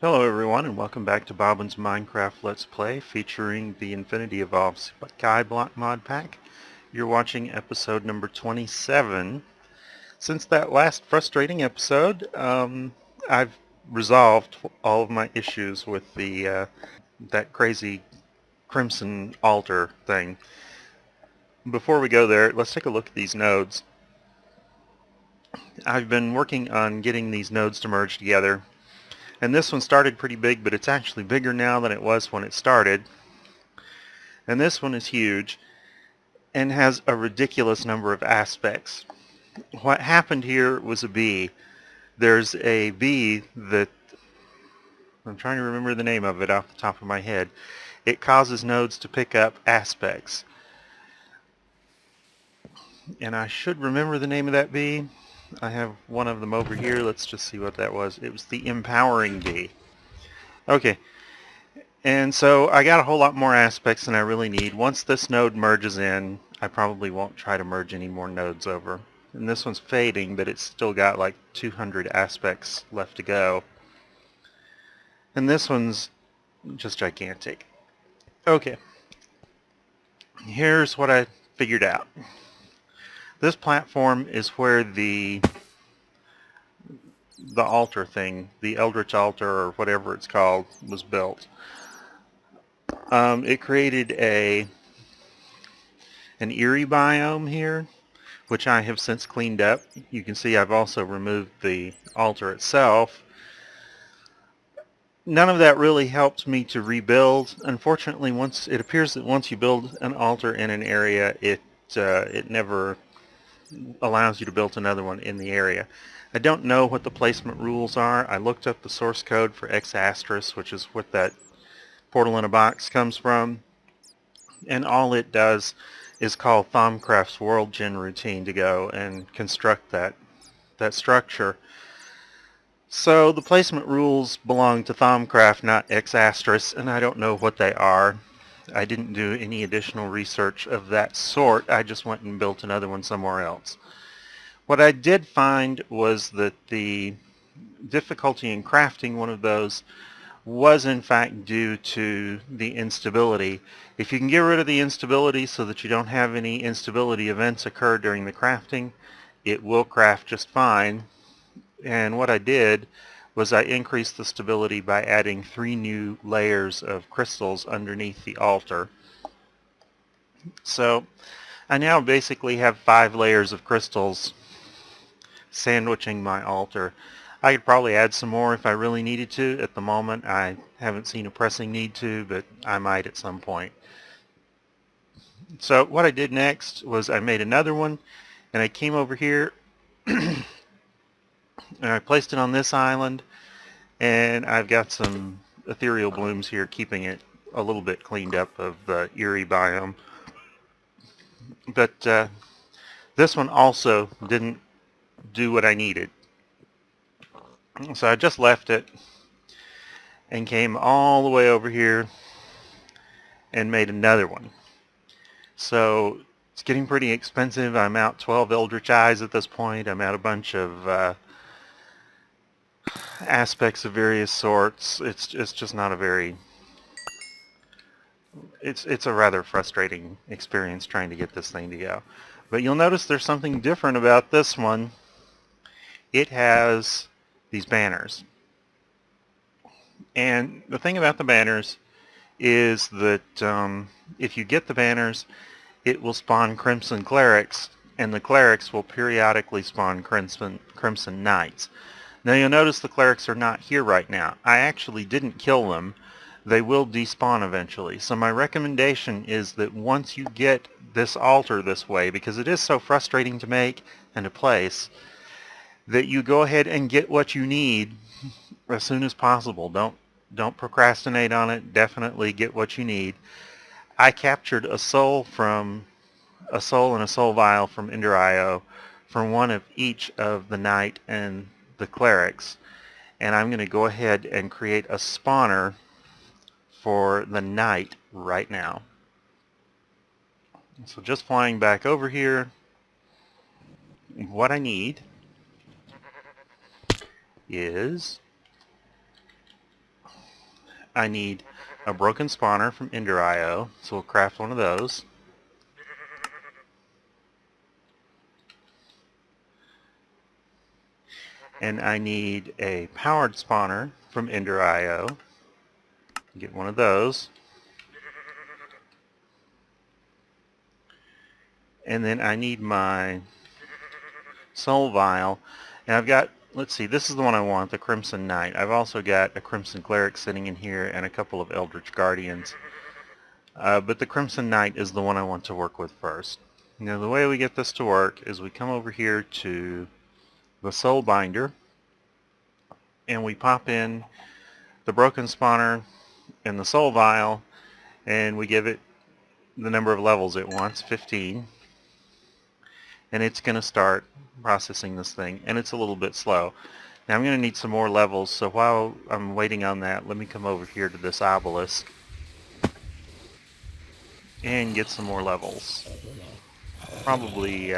Hello everyone and welcome back to Bobbin's Minecraft Let's Play featuring the Infinity Evolved Skyblock mod pack. You're watching episode number 27. Since that last frustrating episode, I've resolved all of my issues with that crazy crimson altar thing. Before we go there, let's take a look at these nodes. I've been working on getting these nodes to merge together. And this one started pretty big, but it's actually bigger now than it was when it started. And this one is huge and has a ridiculous number of aspects. What happened here was a bee. There's a bee that, I'm trying to remember the name of it off the top of my head. It causes nodes to pick up aspects. And I should remember the name of that bee. I have one of them over here. Let's just see what that was. It was the empowering bee. Okay. And so I got a whole lot more aspects than I really need. Once this node merges in, I probably won't try to merge any more nodes over. And this one's fading, but it's still got like 200 aspects left to go. And this one's just gigantic. Okay. Here's what I figured out. This platform is where the altar thing, the Eldritch altar or whatever it's called, was built. It created an eerie biome here, which I have since cleaned up. You can see I've also removed the altar itself. None of that really helped me to rebuild. Unfortunately, it appears that once you build an altar in an area, it never allows you to build another one in the area. I don't know what the placement rules are. I looked up the source code for X asterisk, which is what that portal in a box comes from, and all it does is call Thaumcraft's world gen routine to go and construct that structure. So the placement rules belong to Thaumcraft, not X asterisk, and I don't know what they are. I didn't do any additional research of that sort. I just went and built another one somewhere else. What I did find was that the difficulty in crafting one of those was in fact due to the instability. If you can get rid of the instability so that you don't have any instability events occur during the crafting, it will craft just fine. And what I did was I increased the stability by adding 3 new layers of crystals underneath the altar. So I now basically have 5 layers of crystals sandwiching my altar. I could probably add some more if I really needed to. At the moment, I haven't seen a pressing need to, but I might at some point. So what I did next was I made another one, and I came over here, and I placed it on this island, and I've got some ethereal blooms here keeping it a little bit cleaned up of the eerie biome. But this one also didn't do what I needed. So I just left it and came all the way over here and made another one. So it's getting pretty expensive. I'm out 12 Eldritch Eyes at this point. I'm out a bunch of aspects of various sorts. It's just not a very... It's a rather frustrating experience trying to get this thing to go. But you'll notice there's something different about this one. It has these banners. And the thing about the banners is that if you get the banners, it will spawn Crimson Clerics, and the Clerics will periodically spawn Crimson Knights. Now you'll notice the Clerics are not here right now. I actually didn't kill them. They will despawn eventually. So my recommendation is that once you get this altar this way, because it is so frustrating to make and to place, that you go ahead and get what you need as soon as possible. Don't procrastinate on it. Definitely get what you need. I captured a soul and a soul vial from Ender.io from one of each of the Knight and the Clerics. And I'm going to go ahead and create a spawner for the Knight right now. So just flying back over here, what I need is I need a broken spawner from Ender.io, so we'll craft one of those. And I need a powered spawner from Ender.io. Get one of those. And then I need my soul vial. And I've got, let's see, this is the one I want, the Crimson Knight. I've also got a Crimson Cleric sitting in here and a couple of Eldritch Guardians. But the Crimson Knight is the one I want to work with first. Now the way we get this to work is we come over here to the Soul Binder and we pop in the broken spawner and the soul vial and we give it the number of levels it wants, 15, and it's going to start processing this thing, and it's a little bit slow. Now I'm going to need some more levels, so while I'm waiting on that, let me come over here to this obelisk and get some more levels. Probably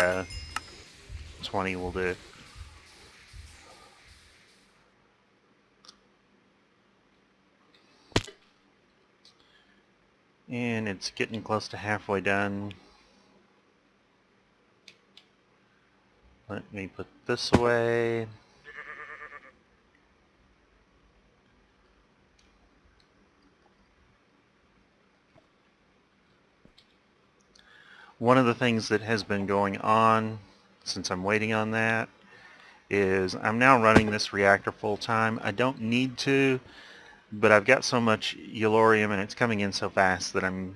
20 will do. And it's getting close to halfway done. Let me put this away. One of the things that has been going on since I'm waiting on that is I'm now running this reactor full time. I don't need to, but I've got so much Yellorium and it's coming in so fast that I'm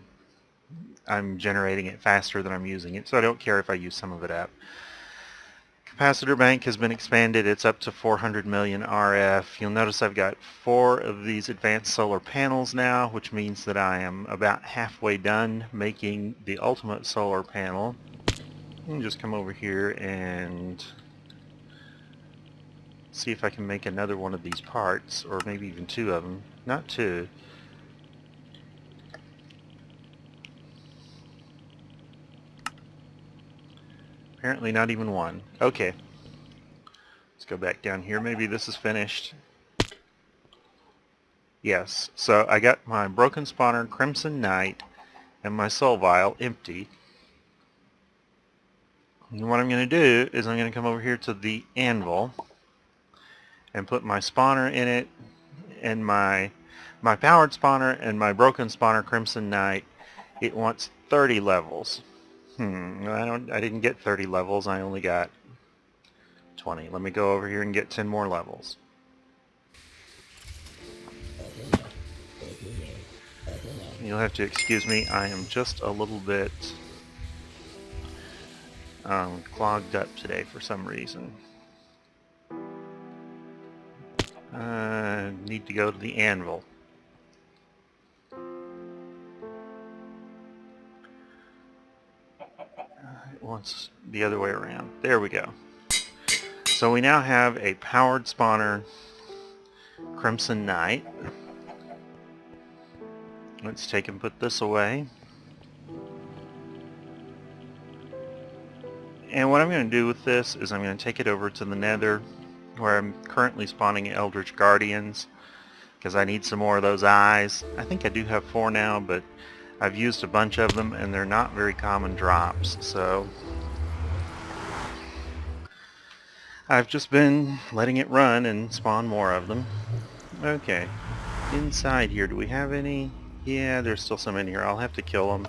generating it faster than I'm using it, so I don't care if I use some of it up. Capacitor bank has been expanded. It's up to 400 million RF. You'll notice I've got 4 of these advanced solar panels now, which means that I am about halfway done making the ultimate solar panel. And just come over here and see if I can make another one of these parts, or maybe even 2 of them. Not 2. Apparently not even 1. Okay. Let's go back down here. Maybe this is finished. Yes. So I got my broken spawner, Crimson Knight, and my soul vial empty. And what I'm going to do is I'm going to come over here to the anvil and put my spawner in it, and my powered spawner and my broken spawner, Crimson Knight. It wants 30 levels. I didn't get 30 levels. I only got 20. Let me go over here and get 10 more levels. You'll have to excuse me. I am just a little bit clogged up today for some reason. Need to go to the anvil. It wants the other way around. There we go. So we now have a powered spawner, Crimson Knight. Let's take and put this away. And what I'm going to do with this is I'm going to take it over to the Nether, where I'm currently spawning Eldritch Guardians, because I need some more of those eyes. I think I do have 4 now, but I've used a bunch of them and they're not very common drops, so I've just been letting it run and spawn more of them. Okay, inside here, do we have any? Yeah, there's still some in here. I'll have to kill them.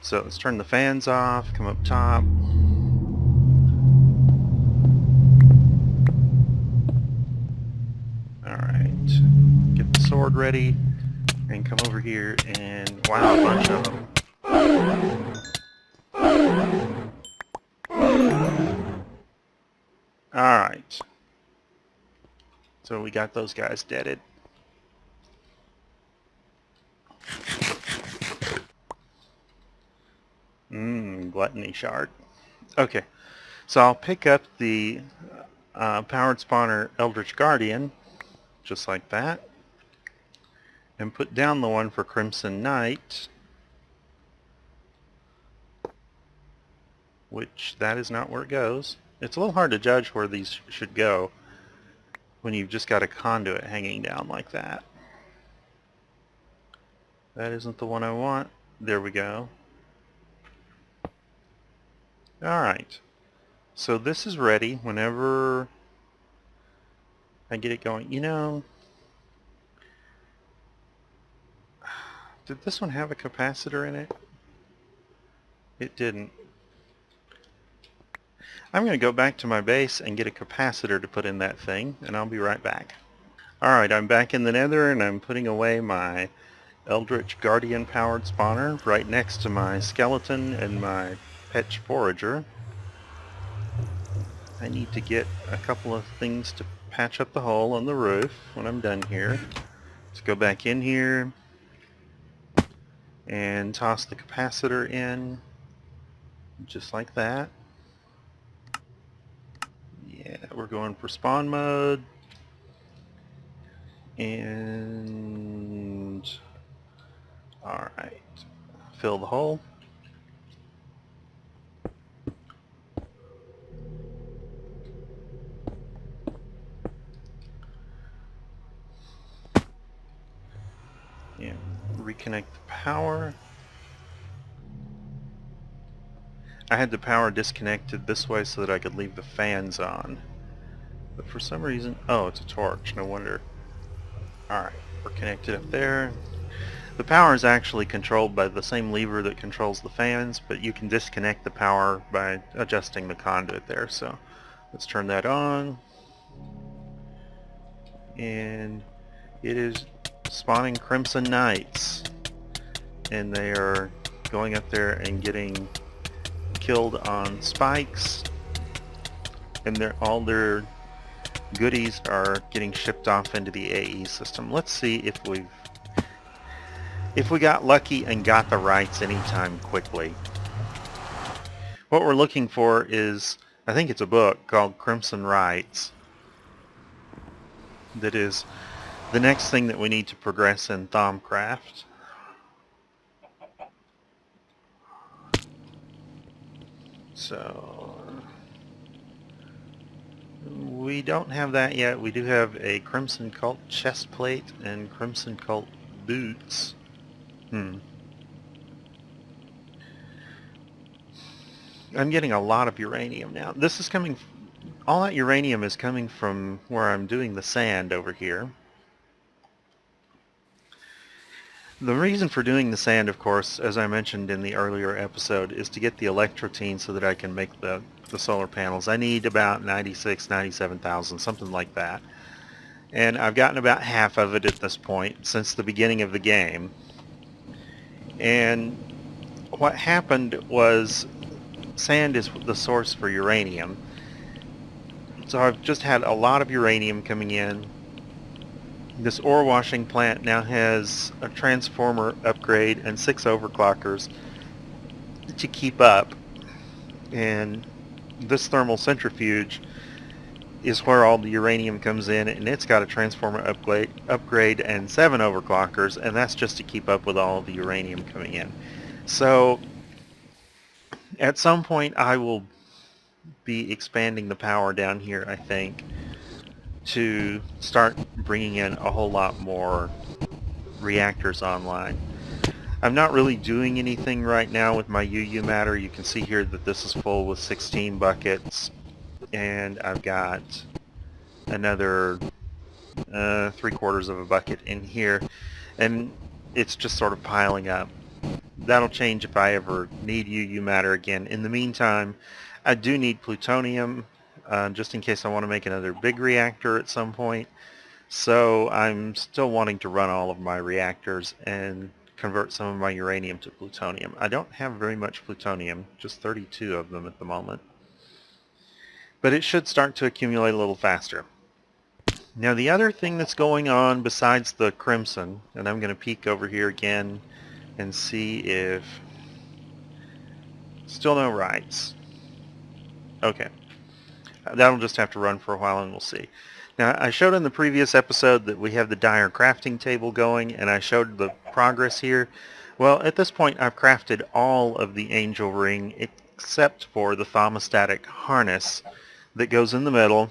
So let's turn the fans off, come up top. Alright, get the sword ready and come over here and wow, a bunch of them. Alright, so we got those guys deaded. Gluttony shard. Okay, so I'll pick up the powered spawner Eldritch Guardian, just like that, and put down the one for Crimson Knight, which that is not where it goes. It's a little hard to judge where these should go when you've just got a conduit hanging down like that. That isn't the one I want. There we go. Alright. So this is ready whenever I get it going. You know, did this one have a capacitor in it? It didn't. I'm going to go back to my base and get a capacitor to put in that thing, and I'll be right back. Alright, I'm back in the nether, and I'm putting away my Eldritch Guardian powered spawner right next to my skeleton and my Petch Forager. I need to get a couple of things to patch up the hole on the roof when I'm done here. Let's go back in here and toss the capacitor in, just like that. Yeah, we're going for spawn mode. And alright, fill the hole. Yeah, reconnect the power. I had the power disconnected this way so that I could leave the fans on. But for some reason, oh, it's a torch, no wonder. Alright, we're connected up there. The power is actually controlled by the same lever that controls the fans, but you can disconnect the power by adjusting the conduit there. So let's turn that on. And it is spawning Crimson Knights. And they are going up there and getting killed on spikes. And all their goodies are getting shipped off into the AE system. Let's see if we got lucky and got the rights anytime quickly. What we're looking for is, I think it's a book called Crimson Rights. That is the next thing that we need to progress in Thaumcraft. So we don't have that yet. We do have a Crimson Cult chest plate and Crimson Cult boots. I'm getting a lot of uranium now. This is coming, all that uranium is coming from where I'm doing the sand over here. The reason for doing the sand, of course, as I mentioned in the earlier episode, is to get the electrotine so that I can make the solar panels. I need about 97,000, something like that. And I've gotten about half of it at this point since the beginning of the game. And what happened was sand is the source for uranium. So I've just had a lot of uranium coming in. This ore washing plant now has a transformer upgrade and 6 overclockers to keep up. And this thermal centrifuge is where all the uranium comes in, and it's got a transformer upgrade and 7 overclockers, and that's just to keep up with all the uranium coming in. So at some point I will be expanding the power down here, I think, to start bringing in a whole lot more reactors online. I'm not really doing anything right now with my UU matter. You can see here that this is full with 16 buckets, and I've got another 3/4 of a bucket in here, and it's just sort of piling up. That'll change if I ever need UU matter again. In the meantime, I do need plutonium just in case I want to make another big reactor at some point. So I'm still wanting to run all of my reactors and convert some of my uranium to plutonium. I don't have very much plutonium, just 32 of them at the moment. But it should start to accumulate a little faster. Now the other thing that's going on besides the crimson, and I'm going to peek over here again and see if... Still no rights. Okay. That'll just have to run for a while and we'll see. Now, I showed in the previous episode that we have the dire crafting table going, and I showed the progress here. Well, at this point, I've crafted all of the angel ring except for the thermostatic harness that goes in the middle.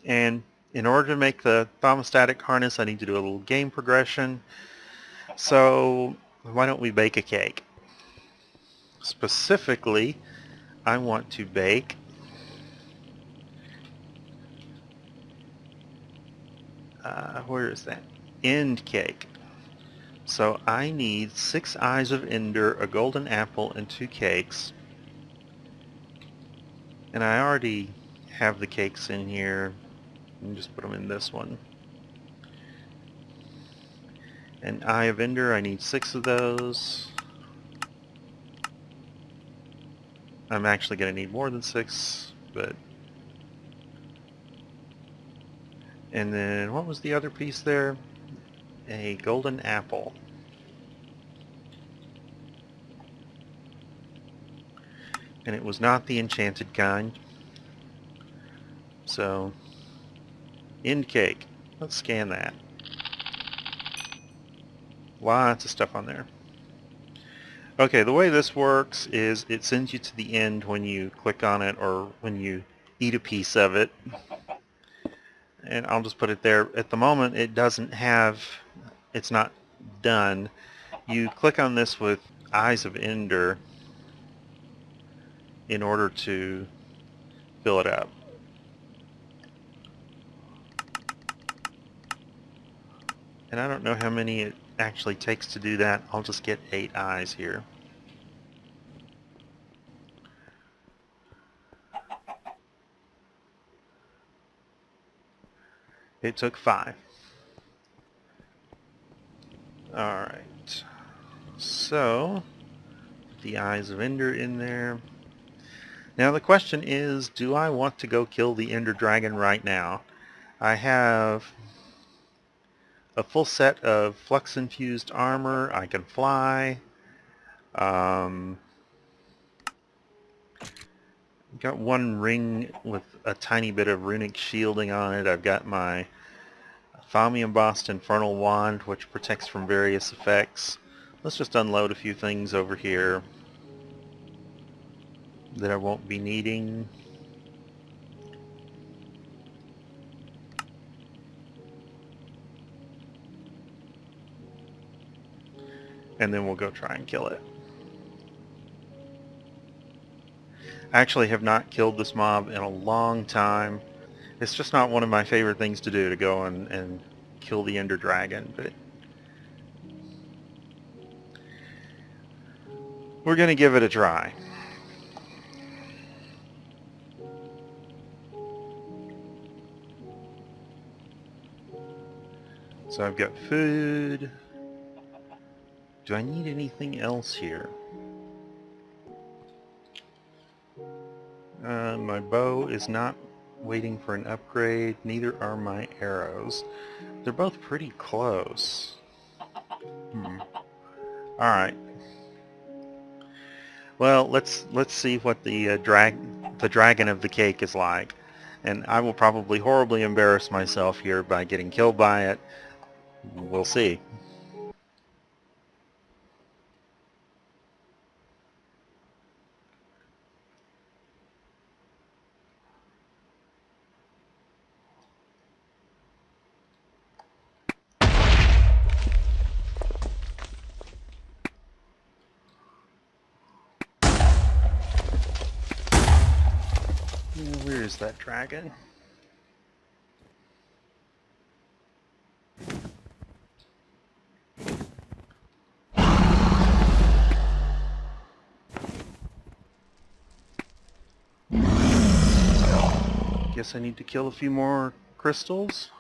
And in order to make the thermostatic harness, I need to do a little game progression. So why don't we bake a cake? Specifically, I want to bake where is that? End cake. So I need 6 eyes of ender, a golden apple, and 2 cakes. And I already have the cakes in here. Let me just put them in this one. An eye of ender, I need 6 of those. I'm actually going to need more than 6, but... And then, what was the other piece there? A golden apple. And it was not the enchanted kind. So, end cake. Let's scan that. Lots of stuff on there. Okay, the way this works is it sends you to the end when you click on it or when you eat a piece of it. And I'll just put it there. At the moment, it doesn't have, it's not done. You click on this with Eyes of Ender in order to fill it up. And I don't know how many it actually takes to do that. I'll just get 8 eyes here. It took 5. Alright. So, the Eyes of Ender in there. Now the question is, do I want to go kill the Ender Dragon right now? I have a full set of flux-infused armor. I can fly. Got one ring with a tiny bit of runic shielding on it. I've got my Thaumium-embossed Infernal Wand, which protects from various effects. Let's just unload a few things over here that I won't be needing. And then we'll go try and kill it. I actually have not killed this mob in a long time. It's just not one of my favorite things to do, to go and kill the Ender Dragon, but we're going to give it a try. So I've got food. Do I need anything else here? My bow is not waiting for an upgrade, neither are my arrows. They're both pretty close. Alright. Well, let's see what the dragon of the cake is like. And I will probably horribly embarrass myself here by getting killed by it. We'll see. Where is that dragon? Guess I need to kill a few more crystals.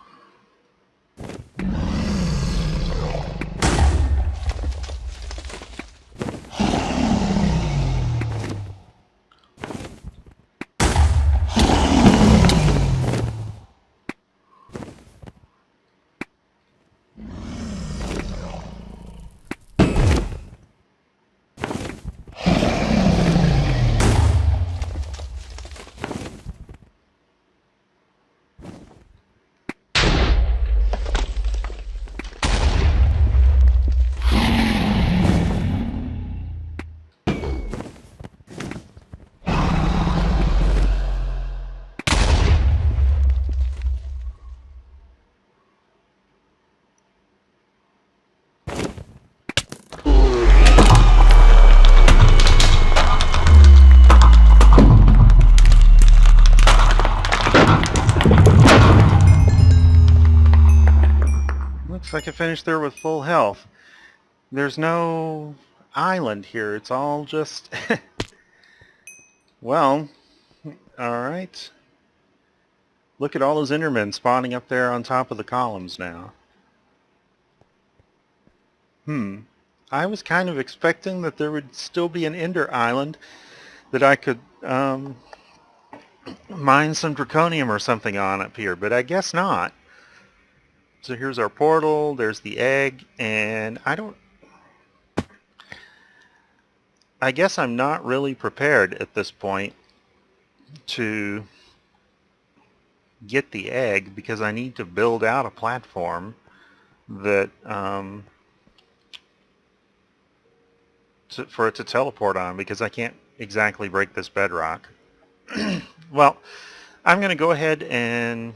Looks like I finished there with full health. There's no island here. It's all just... Well, alright. Look at all those Endermen spawning up there on top of the columns now. I was kind of expecting that there would still be an Ender Island that I could mine some draconium or something on up here, but I guess not. So here's our portal, there's the egg, and I guess I'm not really prepared at this point to get the egg because I need to build out a platform that for it to teleport on, because I can't exactly break this bedrock. Well, I'm going to go ahead and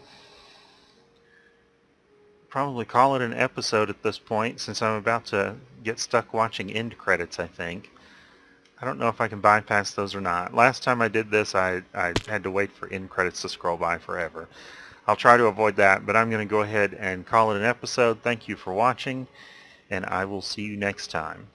probably call it an episode at this point, since I'm about to get stuck watching end credits, I think. I don't know if I can bypass those or not. Last time I did this, I had to wait for end credits to scroll by forever. I'll try to avoid that, but I'm going to go ahead and call it an episode. Thank you for watching, and I will see you next time.